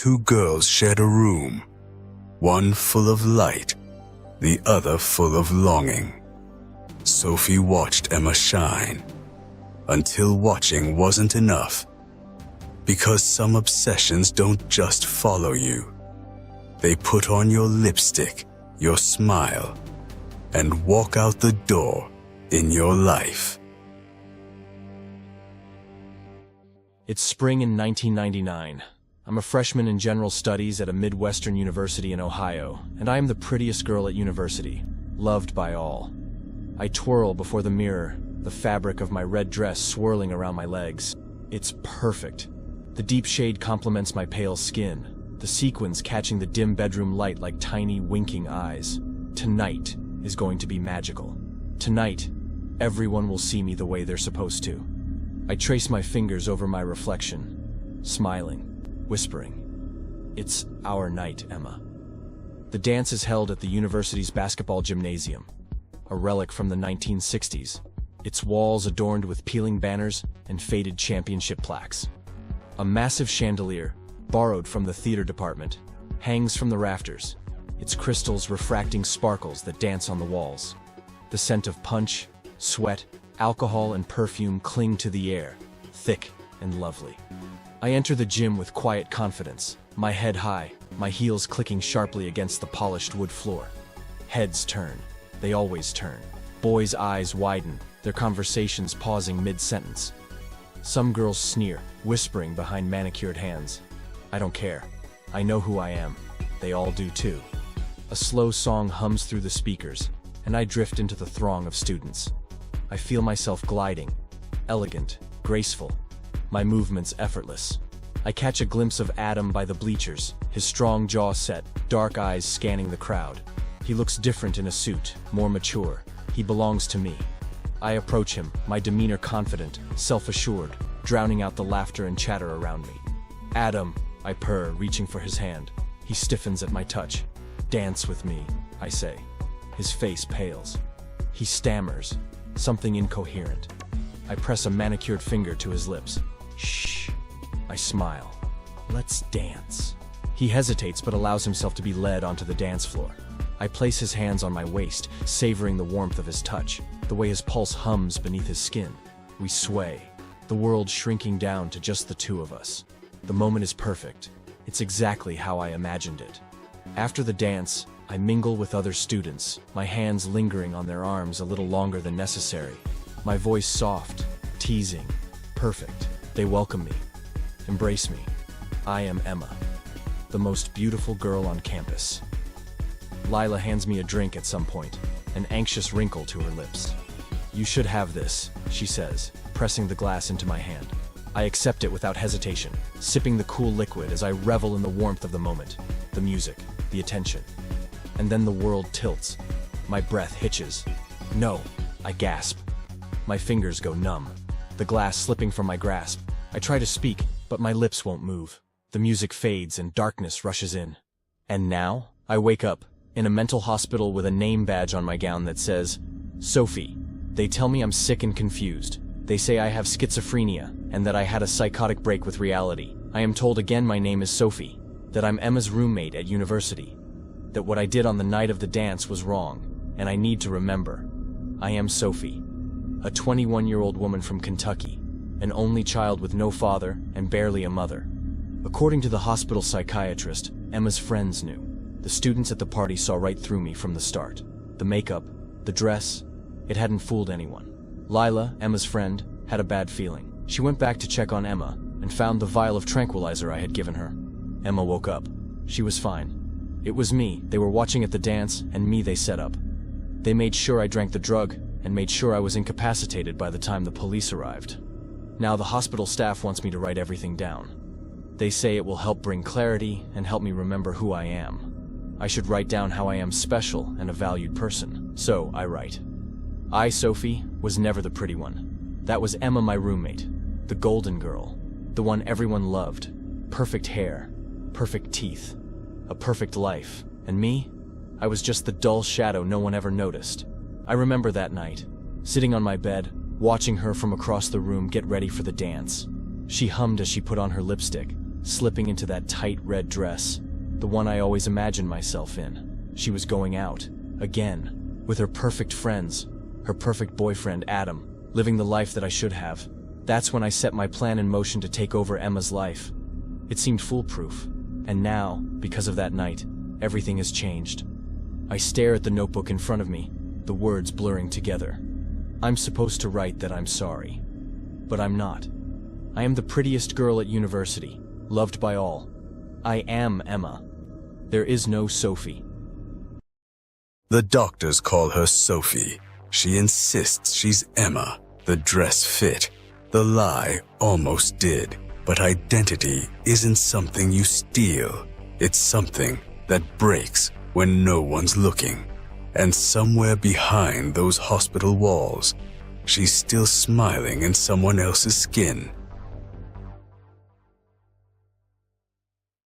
Two girls shared a room, one full of light, the other full of longing. Sophie watched Emma shine, until watching wasn't enough. Because some obsessions don't just follow you. They put on your lipstick, your smile, and walk out the door in your life. It's spring in 1999. I'm a freshman in general studies at a Midwestern university in Ohio, and I am the prettiest girl at university, loved by all. I twirl before the mirror, the fabric of my red dress swirling around my legs. It's perfect. The deep shade complements my pale skin, the sequins catching the dim bedroom light like tiny winking eyes. Tonight is going to be magical. Tonight, everyone will see me the way they're supposed to. I trace my fingers over my reflection, smiling, whispering, "It's our night, Emma." The dance is held at the university's basketball gymnasium, a relic from the 1960s, its walls adorned with peeling banners and faded championship plaques. A massive chandelier, borrowed from the theater department, hangs from the rafters, its crystals refracting sparkles that dance on the walls. The scent of punch, sweat, alcohol, and perfume cling to the air, thick and lovely. I enter the gym with quiet confidence, my head high, my heels clicking sharply against the polished wood floor. Heads turn. They always turn. Boys' eyes widen, their conversations pausing mid-sentence. Some girls sneer, whispering behind manicured hands. I don't care. I know who I am. They all do too. A slow song hums through the speakers, and I drift into the throng of students. I feel myself gliding, elegant, graceful, my movements effortless. I catch a glimpse of Adam by the bleachers, his strong jaw set, dark eyes scanning the crowd. He looks different in a suit, more mature. He belongs to me. I approach him, my demeanor confident, self-assured, drowning out the laughter and chatter around me. "Adam," I purr, reaching for his hand. He stiffens at my touch. "Dance with me," I say. His face pales. He stammers, something incoherent. I press a manicured finger to his lips. "Shh." I smile. "Let's dance." He hesitates but allows himself to be led onto the dance floor. I place his hands on my waist, savoring the warmth of his touch, the way his pulse hums beneath his skin. We sway, the world shrinking down to just the two of us. The moment is perfect. It's exactly how I imagined it. After the dance, I mingle with other students, my hands lingering on their arms a little longer than necessary. My voice soft, teasing, perfect. They welcome me, embrace me. I am Emma, the most beautiful girl on campus. Lila hands me a drink at some point, an anxious wrinkle to her lips. "You should have this," she says, pressing the glass into my hand. I accept it without hesitation, sipping the cool liquid as I revel in the warmth of the moment, the music, the attention. And then the world tilts. My breath hitches. "No," I gasp. My fingers go numb, the glass slipping from my grasp. I try to speak, but my lips won't move. The music fades and darkness rushes in. And now, I wake up, in a mental hospital with a name badge on my gown that says, Sophie. They tell me I'm sick and confused. They say I have schizophrenia, and that I had a psychotic break with reality. I am told again my name is Sophie, that I'm Emma's roommate at university, that what I did on the night of the dance was wrong, and I need to remember. I am Sophie, a 21-year-old woman from Kentucky, an only child with no father and barely a mother. According to the hospital psychiatrist, Emma's friends knew. The students at the party saw right through me from the start. The makeup, the dress, it hadn't fooled anyone. Lila, Emma's friend, had a bad feeling. She went back to check on Emma and found the vial of tranquilizer I had given her. Emma woke up. She was fine. It was me they were watching at the dance, and me they set up. They made sure I drank the drug and made sure I was incapacitated by the time the police arrived. Now the hospital staff wants me to write everything down. They say it will help bring clarity and help me remember who I am. I should write down how I am special and a valued person. So I write. I, Sophie, was never the pretty one. That was Emma, my roommate, the golden girl, the one everyone loved. Perfect hair, perfect teeth, a perfect life. And me? I was just the dull shadow no one ever noticed. I remember that night, sitting on my bed, watching her from across the room get ready for the dance. She hummed as she put on her lipstick, slipping into that tight red dress, the one I always imagined myself in. She was going out, again, with her perfect friends, her perfect boyfriend, Adam, living the life that I should have. That's when I set my plan in motion to take over Emma's life. It seemed foolproof, and now, because of that night, everything has changed. I stare at the notebook in front of me, the words blurring together. I'm supposed to write that I'm sorry, but I'm not. I am the prettiest girl at university, loved by all. I am Emma. There is no Sophie. The doctors call her Sophie. She insists she's Emma. The dress fit. The lie almost did. But identity isn't something you steal. It's something that breaks when no one's looking. And somewhere behind those hospital walls, she's still smiling in someone else's skin.